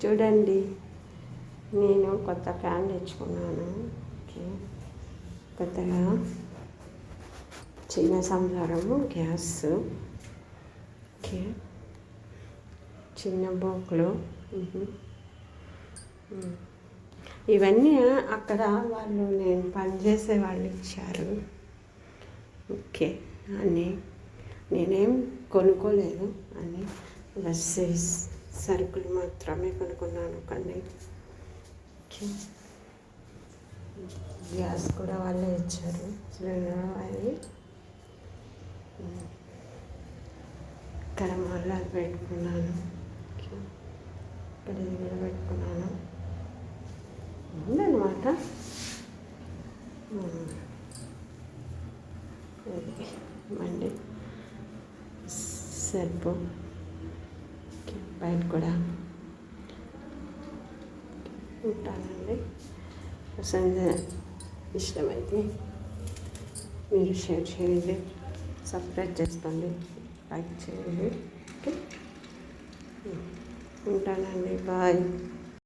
చూడండి, నేను కొత్త ఫ్యాన్ తెచ్చుకున్నాను. ఓకే, కొత్తగా చిన్న సంసారము గ్యాస్, ఓకే, చిన్న బోకులు, ఇవన్నీ అక్కడ వాళ్ళు నేను పనిచేసే వాళ్ళు ఇచ్చారు. ఓకే, అని నేనేం కొనుక్కోలేదు, అని బస్ సరుకులు మాత్రమే కొనుక్కున్నాను. కానీ గ్యాస్ కూడా వాళ్ళే ఇచ్చారు, సిలిండర్ అది. ఇక్కడ మళ్ళీ పెట్టుకున్నాను, ఇక్కడ ఇది కూడా పెట్టుకున్నాను ఉందన్నమాట. అది మండి సర్పు బయట కూడా ఉంటానండి. ఇష్టమైతే మీరు షేర్ చేయండి, సబ్స్క్రైబ్ చేసుకోండి, లైక్ చేయండి. ఓకే, ఉంటానండి, బాయ్.